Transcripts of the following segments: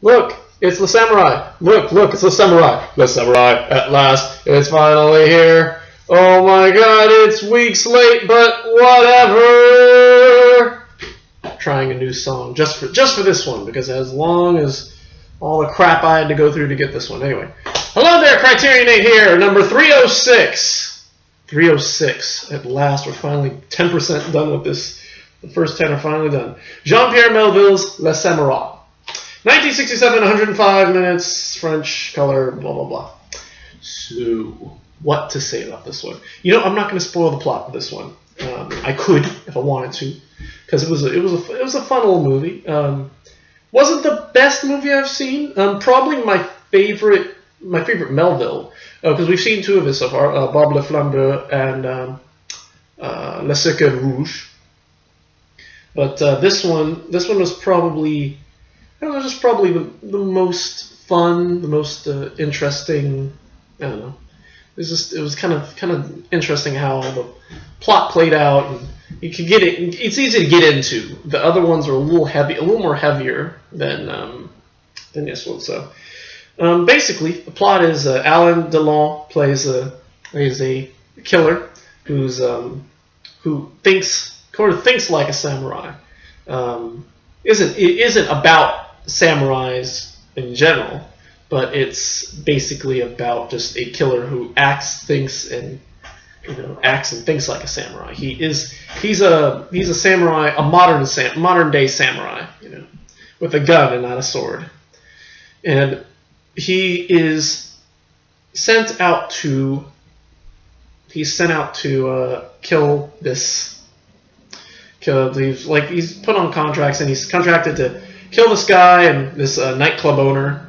Look, it's the Samurai. Look, it's the Samurai. The Samurai, at last, it's finally here. Oh my god, it's weeks late, but whatever. Trying a new song just for this one, because as long as all the crap I had to go through to get this one. Anyway, hello there, CriterioNate here, number 306. 306. At last, we're finally 10% done with this. The first 10 are finally done. Jean-Pierre Melville's Le Samouraï. 1967, 105 minutes, French color, blah, blah, blah. So, what to say about this one? You know, I'm not going to spoil the plot of this one. I could if I wanted to, because it was a fun little movie. Wasn't the best movie I've seen. Probably my favorite Melville, because we've seen two of his so far, Bob Le Flambeur and Le Cercle Rouge. But this one was probably, I don't know, just probably the most fun, the most interesting. I don't know. It was kind of interesting how the plot played out, and you could get it. It's easy to get into. The other ones are a little more heavier than this one. So basically, the plot is Alain Delon plays a killer who thinks like a samurai. Isn't about samurais in general, but it's basically about just a killer who acts and thinks like a samurai. He's a samurai, a modern day samurai, with a gun and not a sword. And he is sent out to kill this. He's put on contracts, and he's contracted to kill this guy and this nightclub owner.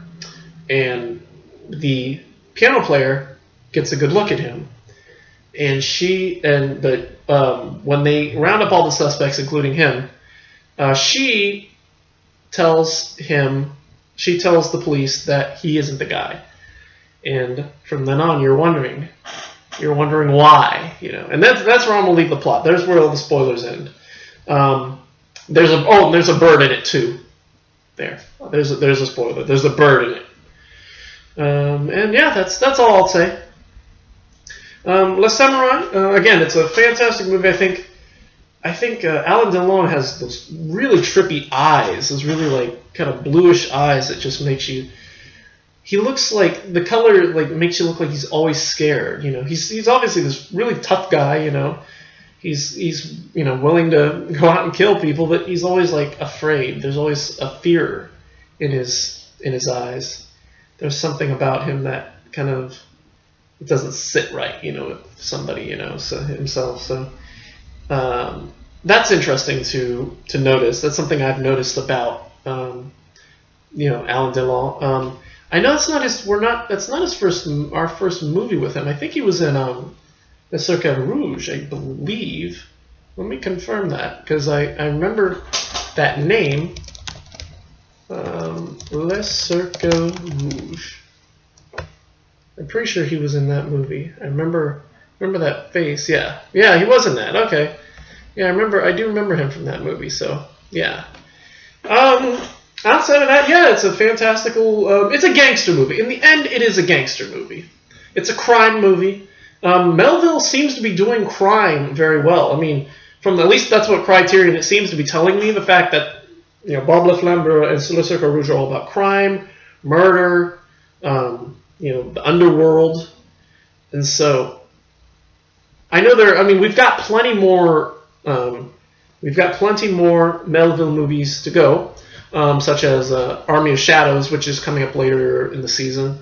And the piano player gets a good look at him, and when they round up all the suspects, including him, she tells the police that he isn't the guy. And from then on, you're wondering why, and that's where I'm gonna leave the plot. There's where all the spoilers end. There's a bird in it too. There's a spoiler. There's a bird in it. And yeah, that's all I'll say. Le Samouraï, again, it's a fantastic movie. I think Alain Delon has those really trippy eyes, those really kind of bluish eyes that just makes you. He looks like the color makes you look like he's always scared. He's obviously this really tough guy. He's willing to go out and kill people, but he's always afraid. There's always a fear in his eyes. There's something about him that kind of doesn't sit right, with somebody, himself. So that's interesting to notice. That's something I've noticed about, Alain Delon. I know that's not our first movie with him. I think he was in Le Cercle Rouge, I believe. Let me confirm that, because I remember that name. Le Cercle Rouge. I'm pretty sure he was in that movie. I remember that face. Yeah, he was in that. Okay. Yeah, I do remember him from that movie. So yeah. Outside of that, yeah, it's a fantastical. It's a gangster movie. In the end, it is a gangster movie. It's a crime movie. Melville seems to be doing crime very well. I mean, at least that's what Criterion it seems to be telling me. The fact that Bob Le Flambeur and Le Cercle Rouge are all about crime, murder, the underworld, and so I know we've got plenty more. We've got plenty more Melville movies to go, such as Army of Shadows, which is coming up later in the season.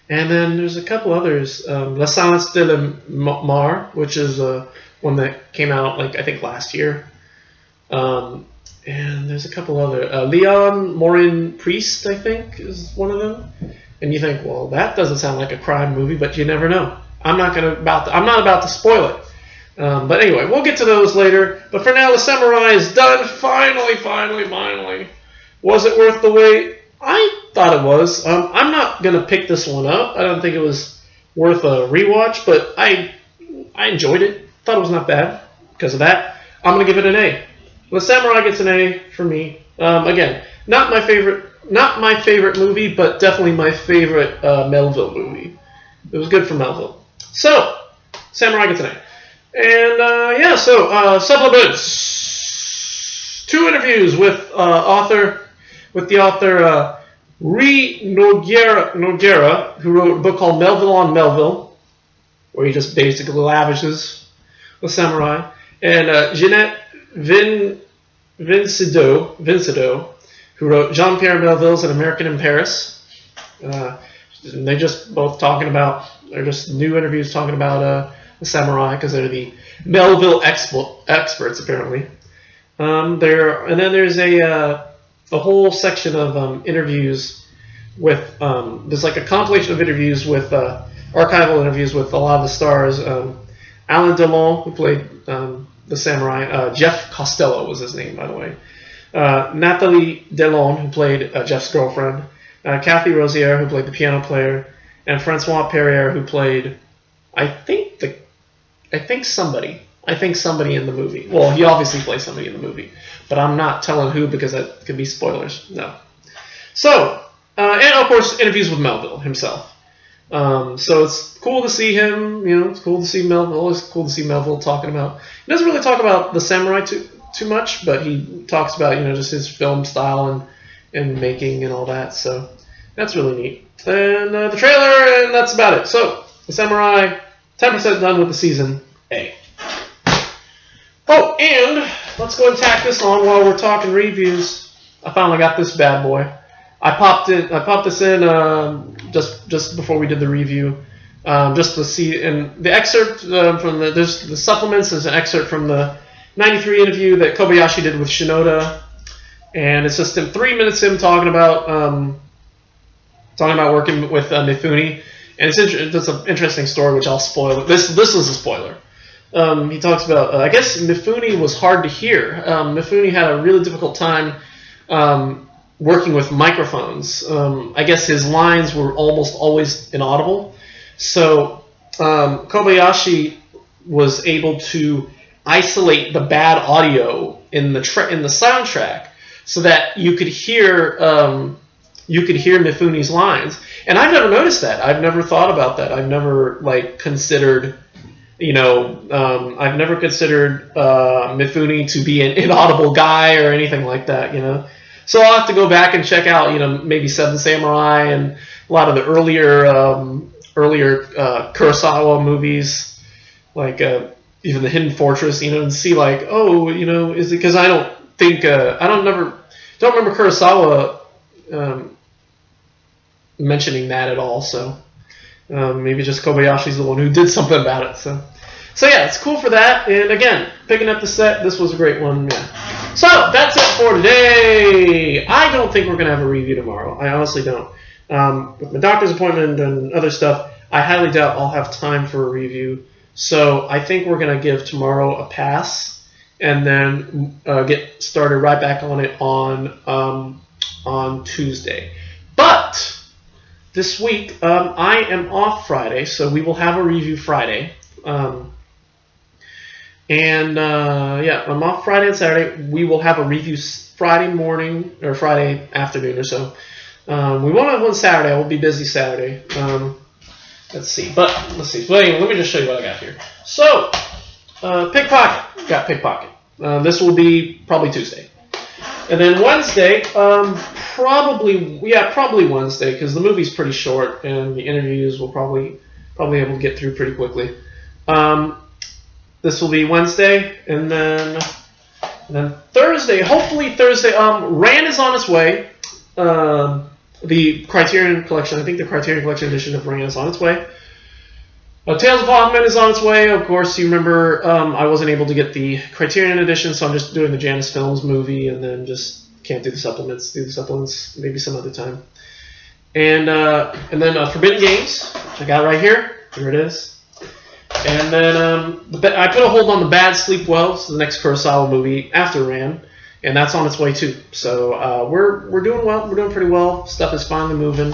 And then there's a couple others. La Silence de la Mar, which is one that came out I think last year. And there's a couple other. Leon Morin Priest, I think, is one of them. And you think, well, that doesn't sound like a crime movie, but you never know. I'm not about to spoil it. But anyway, we'll get to those later. But for now, the Samurai is done. Finally. Was it worth the wait? I thought it was. I'm not going to pick this one up. I don't think it was worth a rewatch, but I enjoyed it. Thought it was not bad. Because of that, I'm going to give it an A. The Samurai gets an A for me. Again, not my favorite not my favorite movie, but definitely my favorite Melville movie. It was good for Melville. So, Samurai gets an A. And yeah, so supplements. 2 interviews with the author Ri Noguera, who wrote a book called Melville on Melville, where he just basically lavishes the samurai, and Jeanette Vincido, who wrote Jean-Pierre Melville's An American in Paris. And they just both they're just new interviews talking about the samurai, because they're the Melville experts apparently. And then there's a whole section of interviews with there's like a compilation of interviews with archival interviews with a lot of the stars. Alain Delon, who played the samurai. Jeff Costello was his name, by the way. Nathalie Delon, who played Jeff's girlfriend. Kathy Rosier, who played the piano player, and Francois Perrier, who played, I think somebody in the movie. Well, he obviously plays somebody in the movie, but I'm not telling who because that could be spoilers. No. So, and of course, interviews with Melville himself. So it's cool to see him. It's cool to see Melville. Always cool to see Melville talking about. He doesn't really talk about the samurai too much, but he talks about just his film style and making and all that. So that's really neat. And the trailer, and that's about it. So the Samurai, 10% done with the season A. Oh, and let's go and tack this on while we're talking reviews. I finally got this bad boy. I popped this in just before we did the review, just to see. And the excerpt from the supplements is an excerpt from the '93 interview that Kobayashi did with Shinoda, and it's just in 3 minutes him talking about working with Mifune, and it's an interesting story which I'll spoil. This was a spoiler. He talks about I guess Mifune was hard to hear. Mifune had a really difficult time working with microphones. I guess his lines were almost always inaudible. So Kobayashi was able to isolate the bad audio in the soundtrack so that you could hear Mifune's lines. And I've never noticed that. I've never thought about that. I've never considered. I've never considered Mifune to be an inaudible guy or anything like that. So I'll have to go back and check out, maybe Seven Samurai and a lot of the earlier Kurosawa movies, like even The Hidden Fortress, and see is it because I don't remember Kurosawa mentioning that at all. So maybe just Kobayashi's the one who did something about it. So yeah, it's cool for that. And again, picking up the set, this was a great one. Yeah. So that's it for today. I don't think we're going to have a review tomorrow. I honestly don't. With my doctor's appointment and other stuff, I highly doubt I'll have time for a review. So I think we're going to give tomorrow a pass and then get started right back on it on Tuesday. But this week, I am off Friday, so we will have a review Friday. Yeah, I'm off Friday and Saturday. We will have a review Friday morning or Friday afternoon or so. We won't have one Saturday. I will be busy Saturday. Let's see. So anyway, let me just show you what I got here. So, Pickpocket. Got Pickpocket. This will be probably Tuesday. And then Wednesday, probably Wednesday, because the movie's pretty short and the interviews will probably able to get through pretty quickly. This will be Wednesday, and then Thursday. Hopefully Thursday. Ran is on its way. The Criterion Collection. I think the Criterion Collection edition of Ran is on its way. Tales of Hoffman is on its way. Of course, you remember I wasn't able to get the Criterion edition, so I'm just doing the Janus Films movie, and then just can't do the supplements. Do the supplements maybe some other time. And then Forbidden Games, which I got right here. Here it is. And then I put a hold on the Bad Sleep Well. It's the next Kurosawa movie after Ran, and that's on its way too. So we're doing well. We're doing pretty well. Stuff is finally moving.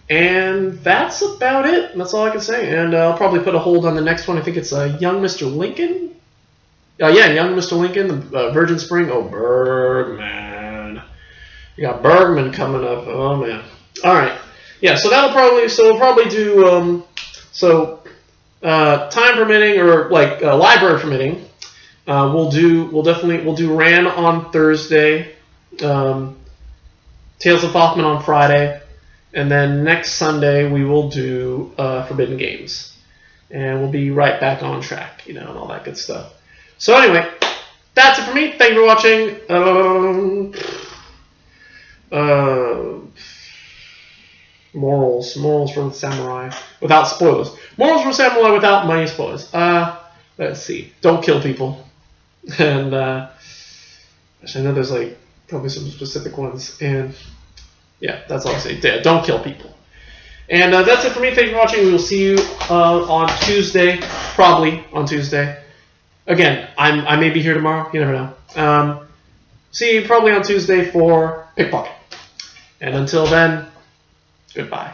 And that's about it. That's all I can say. And I'll probably put a hold on the next one. I think it's Young Mr. Lincoln. Yeah, Young Mr. Lincoln, the Virgin Spring. Oh, Birdman. We got Bergman coming up. Oh man. All right. Yeah. So we'll probably do time permitting or like library permitting. We'll do Ran on Thursday. Tales of Hoffman on Friday, and then next Sunday we will do Forbidden Games, and we'll be right back on track, and all that good stuff. So anyway, that's it for me. Thank you for watching. Morals from Samorai without spoilers. Morals from Samorai without many spoilers. Let's see. Don't kill people, and I know there's like probably some specific ones, and yeah, that's all I say. Yeah, don't kill people. And that's it for me. Thank you for watching. We will see you on Tuesday, probably on Tuesday. Again, I may be here tomorrow. You never know. See you probably on Tuesday for Pickpocket. And until then, goodbye.